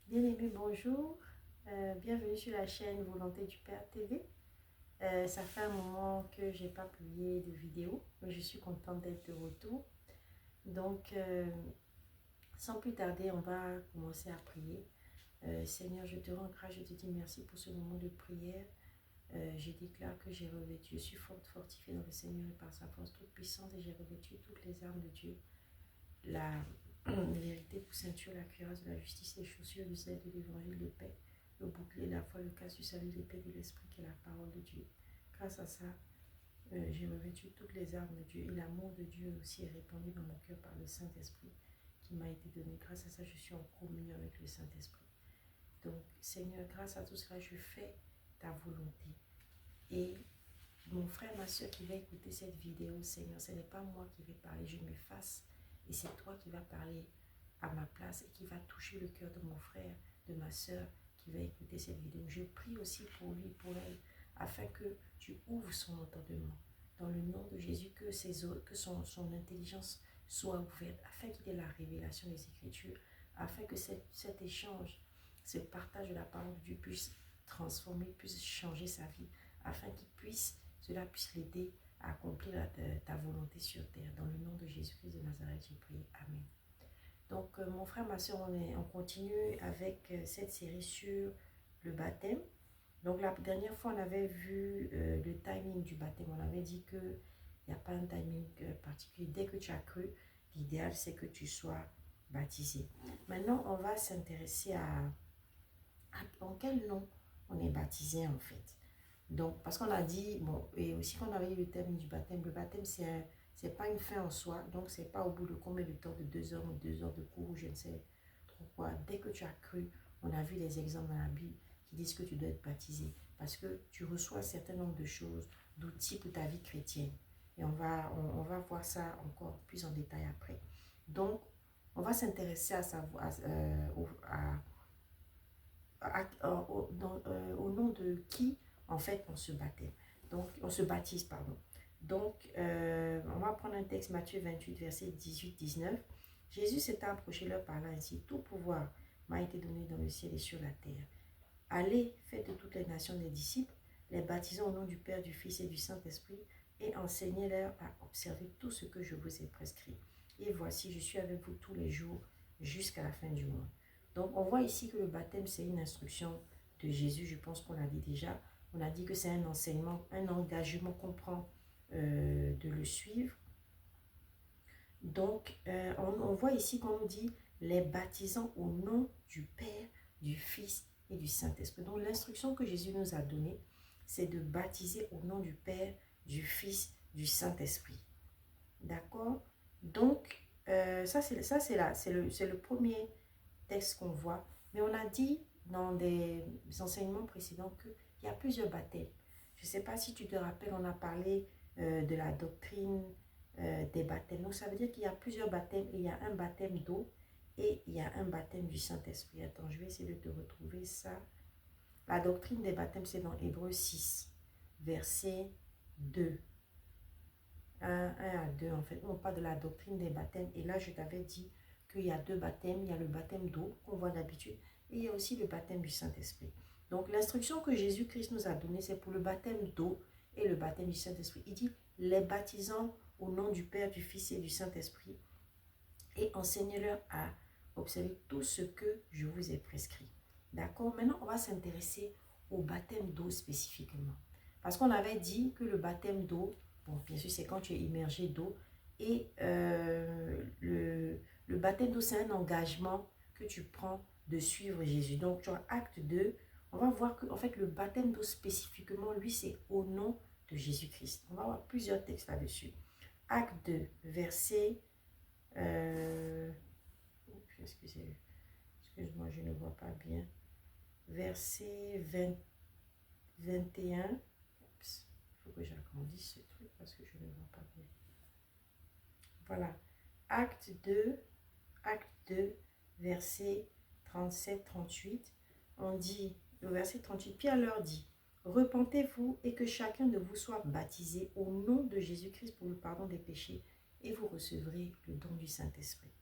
Bien-aimé, bonjour. Bienvenue sur la chaîne Volonté du Père TV. Ça fait un moment que j'ai pas publié de vidéo, mais je suis contente d'être de retour. Donc, sans plus tarder, on va commencer à prier. Seigneur, je te rends grâce, je te dis merci pour ce moment de prière. Je déclare que j'ai revêtu, je suis fortifiée dans le Seigneur et par sa force toute puissante et j'ai revêtu toutes les armes de Dieu. La vérité pour ceinture, la cuirasse de la justice, les chaussures du zèle de l'évangile de paix, le bouclier, la foi, le casque du salut, l'épée de l'esprit qui est la parole de Dieu. Grâce à ça, j'ai revêtu toutes les armes de Dieu et l'amour de Dieu aussi est répandu dans mon cœur par le Saint-Esprit qui m'a été donné. Grâce à ça, je suis en communion avec le Saint-Esprit. Donc, Seigneur, grâce à tout cela, je fais ta volonté. Et mon frère, ma soeur qui va écouter cette vidéo, Seigneur, ce n'est pas moi qui vais parler, je m'efface. Et c'est toi qui vas parler à ma place et qui va toucher le cœur de mon frère, de ma soeur qui va écouter cette vidéo. Je prie aussi pour lui, pour elle, afin que tu ouvres son entendement. Dans le nom de Jésus, que son intelligence soit ouverte, afin qu'il ait la révélation des Écritures, afin que cet échange, ce partage de la parole de Dieu puisse transformer, puisse changer sa vie, afin cela puisse l'aider à accomplir ta volonté sur terre. Dans le nom de Jésus-Christ de Nazareth, j'ai prié. Amen. Donc, mon frère, ma soeur, on continue avec cette série sur le baptême. Donc, la dernière fois, on avait vu le timing du baptême. On avait dit qu'il n'y a pas un timing particulier. Dès que tu as cru, l'idéal, c'est que tu sois baptisé. Maintenant, on va s'intéresser en quel nom on est baptisé, en fait. Donc, parce qu'on a dit, bon, et aussi qu'on avait eu le terme du baptême, le baptême, c'est pas une fin en soi, donc c'est pas au bout de combien de temps, de 2 heures ou 2 heures de cours, ou je ne sais trop quoi. Dès que tu as cru, on a vu les exemples dans la Bible qui disent que tu dois être baptisé, parce que tu reçois un certain nombre de choses, d'outils pour ta vie chrétienne. Et on va voir ça encore plus en détail après. Donc, on va s'intéresser à savoir, au nom de qui en fait on se baptême. Donc on se baptise, pardon. Donc on va prendre un texte Matthieu 28 verset 18-19. Jésus s'est approché leur parlant ainsi: tout pouvoir m'a été donné dans le ciel et sur la terre. Allez, faites de toutes les nations des disciples, les baptisant au nom du Père, du Fils et du Saint-Esprit, et enseignez-leur à observer tout ce que je vous ai prescrit. Et voici, je suis avec vous tous les jours jusqu'à la fin du monde. Donc, on voit ici que le baptême, c'est une instruction de Jésus. Je pense qu'on l'a dit déjà. On a dit que c'est un enseignement, un engagement qu'on prend de le suivre. Donc, on voit ici qu'on nous dit les baptisant au nom du Père, du Fils et du Saint-Esprit. Donc, l'instruction que Jésus nous a donnée, c'est de baptiser au nom du Père, du Fils, du Saint-Esprit. D'accord? Donc, ça, c'est le premier texte qu'on voit. Mais on a dit dans des enseignements précédents qu'il y a plusieurs baptêmes. Je ne sais pas si tu te rappelles, on a parlé de la doctrine des baptêmes. Donc, ça veut dire qu'il y a plusieurs baptêmes. Il y a un baptême d'eau et il y a un baptême du Saint-Esprit. Attends, je vais essayer de te retrouver ça. La doctrine des baptêmes, c'est dans Hébreux 6, verset 2. 1 à 2, en fait. On parle de la doctrine des baptêmes. Et là, je t'avais dit qu'il y a deux baptêmes. Il y a le baptême d'eau qu'on voit d'habitude. Et il y a aussi le baptême du Saint-Esprit. Donc, l'instruction que Jésus-Christ nous a donnée, c'est pour le baptême d'eau et le baptême du Saint-Esprit. Il dit, les baptisant au nom du Père, du Fils et du Saint-Esprit, et enseignez-leur à observer tout ce que je vous ai prescrit. D'accord? Maintenant, on va s'intéresser au baptême d'eau spécifiquement. Parce qu'on avait dit que le baptême d'eau, bon, bien sûr, c'est quand tu es immergé d'eau. Et le baptême d'eau, c'est un engagement que tu prends de suivre Jésus. Donc, tu as acte 2, on va voir que en fait, le baptême d'eau spécifiquement, lui, c'est au nom de Jésus-Christ. On va voir plusieurs textes là-dessus. Acte 2, verset... excuse-moi, je ne vois pas bien. Verset 21. Oups, il faut que j'agrandisse ce truc parce que je ne vois pas bien. Voilà. Acte 2, verset 37-38. On dit, le verset 38, Pierre leur dit, repentez-vous et que chacun de vous soit baptisé au nom de Jésus-Christ pour le pardon des péchés et vous recevrez le don du Saint-Esprit.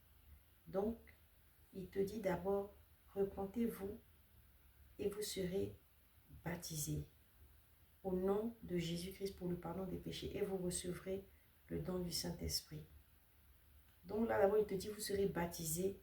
Donc, il te dit d'abord, repentez-vous et vous serez baptisés au nom de Jésus-Christ pour le pardon des péchés et vous recevrez le don du Saint-Esprit. Donc là, d'abord, il te dit, vous serez baptisés.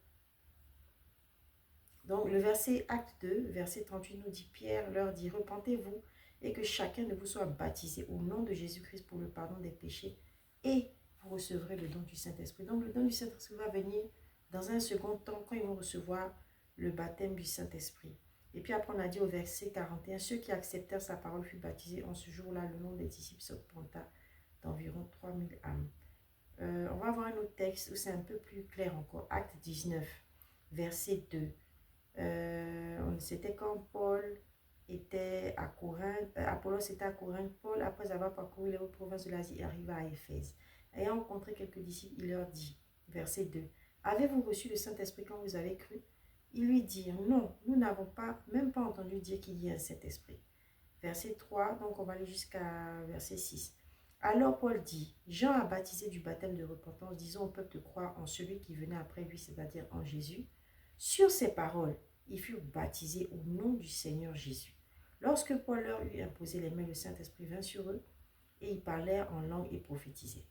Donc le verset acte 2, verset 38 nous dit, Pierre leur dit, repentez-vous et que chacun de vous soit baptisé au nom de Jésus-Christ pour le pardon des péchés et vous recevrez le don du Saint-Esprit. Donc le don du Saint-Esprit va venir dans un second temps quand ils vont recevoir le baptême du Saint-Esprit. Et puis après on a dit au verset 41, ceux qui acceptèrent sa parole furent baptisés. En ce jour-là, le nombre des disciples s'augmenta d'environ 3000 âmes. On va voir un autre texte où c'est un peu plus clair encore. Acte 19, verset 2. C'était quand Paul était à Corinthe, Apollos était à Corinthe. Paul, après avoir parcouru les hautes provinces de l'Asie, arriva à Éphèse. Ayant rencontré quelques disciples, il leur dit, verset 2, avez-vous reçu le Saint-Esprit quand vous avez cru? Ils lui dirent, non, nous n'avons pas, même pas entendu dire qu'il y a un Saint-Esprit. Verset 3, donc on va aller jusqu'à verset 6. Alors Paul dit, Jean a baptisé du baptême de repentance, disons au peuple de croire en celui qui venait après lui, c'est-à-dire en Jésus. Sur ces paroles, ils furent baptisés au nom du Seigneur Jésus. Lorsque Paul leur eut imposé les mains, le Saint-Esprit vint sur eux et ils parlèrent en langue et prophétisaient.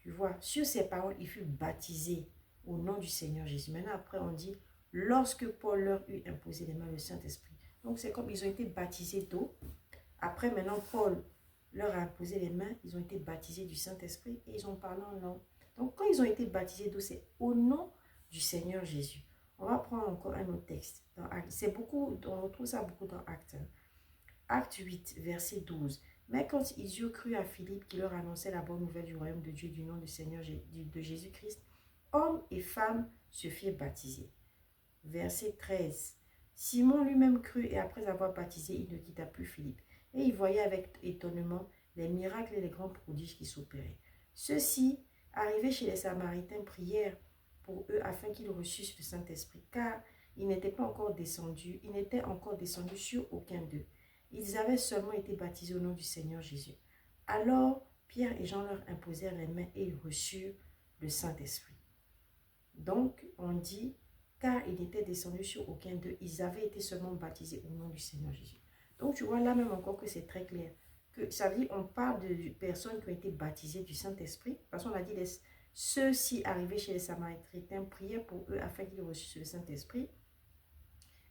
Tu vois, sur ces paroles, ils furent baptisés au nom du Seigneur Jésus. Maintenant, après, on dit, lorsque Paul leur eut imposé les mains, le Saint-Esprit. Donc, c'est comme ils ont été baptisés d'eau. Après, maintenant, Paul leur a imposé les mains, ils ont été baptisés du Saint-Esprit et ils ont parlé en langue. Donc, quand ils ont été baptisés d'eau, c'est au nom du Seigneur Jésus. On va prendre encore un autre texte. C'est beaucoup, on retrouve ça beaucoup dans Actes. Acte 8, verset 12. Mais quand ils eurent cru à Philippe qui leur annonçait la bonne nouvelle du royaume de Dieu du nom du Seigneur de Jésus-Christ, hommes et femmes se firent baptiser. Verset 13. Simon lui-même crut et après avoir baptisé, il ne quitta plus Philippe. Et il voyait avec étonnement les miracles et les grands prodiges qui s'opéraient. Ceux-ci, arrivés chez les Samaritains, prièrent pour eux afin qu'ils reçussent le Saint-Esprit, car il n'était encore descendu sur aucun d'eux. Ils avaient seulement été baptisés au nom du Seigneur Jésus. Alors Pierre et Jean leur imposèrent les mains et ils reçurent le Saint-Esprit. Donc on dit, car il n'était descendu sur aucun d'eux, ils avaient été seulement baptisés au nom du Seigneur Jésus. Donc tu vois là même encore que c'est très clair. Que ça veut dire, on parle de personnes qui ont été baptisées du Saint-Esprit. Parce qu'on a dit, ceux-ci arrivés chez les Samaritains prièrent pour eux afin qu'ils reçussent le Saint-Esprit,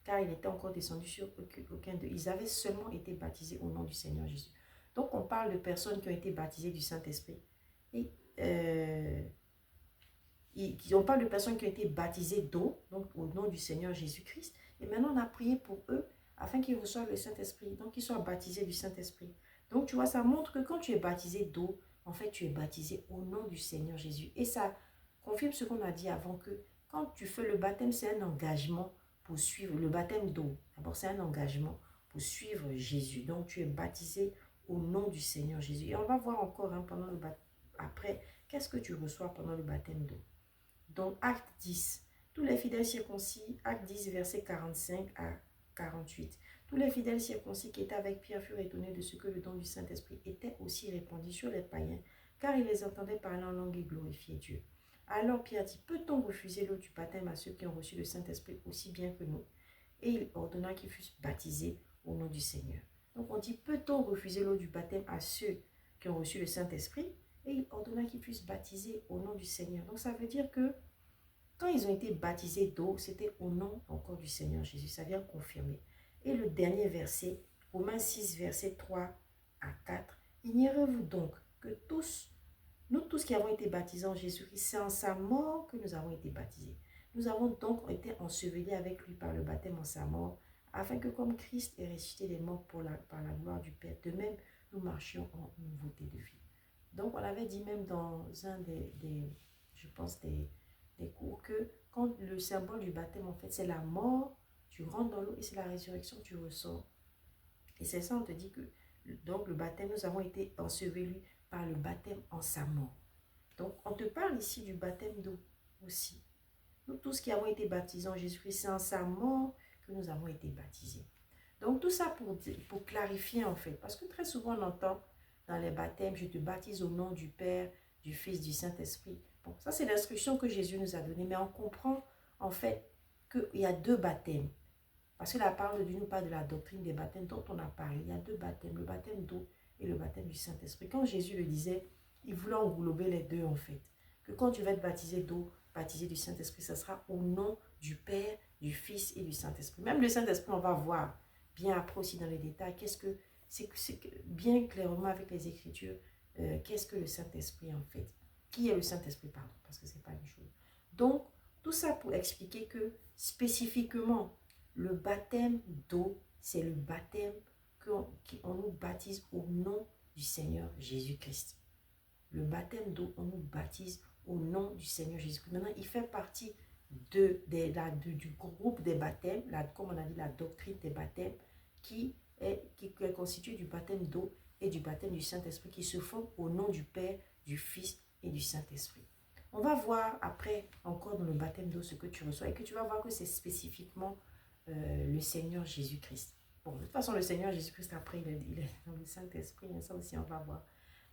car il n'était encore descendu sur aucun d'eux. Ils avaient seulement été baptisés au nom du Seigneur Jésus. Donc on parle de personnes qui ont été baptisées du Saint-Esprit. Et on parle de personnes qui ont été baptisées d'eau, donc au nom du Seigneur Jésus-Christ. Et maintenant on a prié pour eux afin qu'ils reçoivent le Saint-Esprit, donc qu'ils soient baptisés du Saint-Esprit. Donc tu vois, ça montre que quand tu es baptisé d'eau, en fait tu es baptisé au nom du Seigneur Jésus. Et ça confirme ce qu'on a dit avant, que quand tu fais le baptême, c'est un engagement pour suivre le baptême d'eau. D'abord, c'est un engagement pour suivre Jésus. Donc tu es baptisé au nom du Seigneur Jésus. Et on va voir encore pendant le baptême, après, qu'est-ce que tu reçois pendant le baptême d'eau. Donc acte 10, tous les fidèles circoncis, acte 10, verset 45 à 48. Tous les fidèles circoncis qui étaient avec Pierre furent étonnés de ce que le don du Saint-Esprit était aussi répandu sur les païens, car ils les entendaient parler en langue et glorifier Dieu. Alors Pierre dit, peut-on refuser l'eau du baptême à ceux qui ont reçu le Saint-Esprit aussi bien que nous? Et il ordonna qu'ils fussent baptisés au nom du Seigneur. Donc on dit, peut-on refuser l'eau du baptême à ceux qui ont reçu le Saint-Esprit? Et il ordonna qu'ils fussent baptisés au nom du Seigneur. Donc ça veut dire que quand ils ont été baptisés d'eau, c'était au nom encore du Seigneur Jésus. Ça vient confirmer. Et le dernier verset, Romains 6, verset 3 à 4. Ignorez-vous donc que nous tous qui avons été baptisés en Jésus-Christ, c'est en sa mort que nous avons été baptisés. Nous avons donc été ensevelis avec lui par le baptême en sa mort, afin que comme Christ est ressuscité des morts par la gloire du Père, de même nous marchions en nouveauté de vie. Donc on avait dit même dans un des cours que quand le symbole du baptême, en fait, c'est la mort, tu rentres dans l'eau et c'est la résurrection, tu ressors. Et c'est ça, on te dit que donc le baptême, nous avons été ensevelis par le baptême en sa mort. Donc on te parle ici du baptême d'eau aussi. Nous tous qui avons été baptisés en Jésus-Christ, c'est en sa mort que nous avons été baptisés. Donc tout ça pour clarifier en fait, parce que très souvent on entend dans les baptêmes, je te baptise au nom du Père, du Fils, du Saint-Esprit. Bon, ça c'est l'instruction que Jésus nous a donnée, mais on comprend en fait qu'il y a deux baptêmes. Parce que la parole de Dieu nous parle de la doctrine des baptêmes dont on a parlé. Il y a deux baptêmes, le baptême d'eau et le baptême du Saint-Esprit. Quand Jésus le disait, il voulait englober les deux en fait. Que quand tu vas être baptisé d'eau, baptisé du Saint-Esprit, ça sera au nom du Père, du Fils et du Saint-Esprit. Même le Saint-Esprit, on va voir bien après aussi dans les détails, bien clairement avec les Écritures, qu'est-ce que le Saint-Esprit en fait. Qui est le Saint-Esprit, pardon, parce que ce n'est pas une chose. Donc, tout ça pour expliquer que spécifiquement, le baptême d'eau, c'est le baptême qu'on nous baptise au nom du Seigneur Jésus-Christ. Le baptême d'eau, on nous baptise au nom du Seigneur Jésus-Christ. Maintenant, il fait partie du groupe des baptêmes, comme on a dit, la doctrine des baptêmes, qui est constituée du baptême d'eau et du baptême du Saint-Esprit, qui se font au nom du Père, du Fils et du Saint-Esprit. On va voir après, encore dans le baptême d'eau, ce que tu reçois, et que tu vas voir que c'est spécifiquement le Seigneur Jésus-Christ. Bon, de toute façon, le Seigneur Jésus-Christ, après, il est dans le Saint-Esprit, ça aussi, on va voir.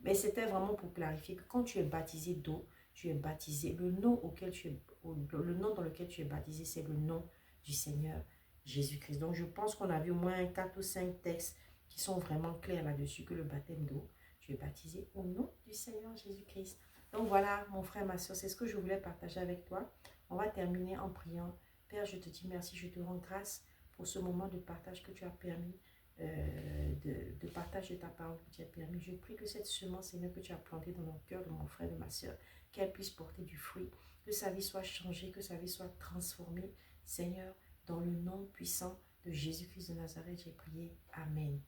Mais c'était vraiment pour clarifier que quand tu es baptisé d'eau, tu es baptisé, le nom dans lequel tu es baptisé, c'est le nom du Seigneur Jésus-Christ. Donc, je pense qu'on a vu au moins 4 ou 5 textes qui sont vraiment clairs là-dessus, que le baptême d'eau, tu es baptisé au nom du Seigneur Jésus-Christ. Donc, voilà, mon frère, ma soeur, c'est ce que je voulais partager avec toi. On va terminer en priant. Père, je te dis merci, je te rends grâce pour ce moment de partage que tu as permis, de partage de ta parole que tu as permis. Je prie que cette semence, Seigneur, que tu as plantée dans mon cœur, de mon frère, de ma soeur, qu'elle puisse porter du fruit, que sa vie soit changée, que sa vie soit transformée. Seigneur, dans le nom puissant de Jésus-Christ de Nazareth, j'ai prié. Amen.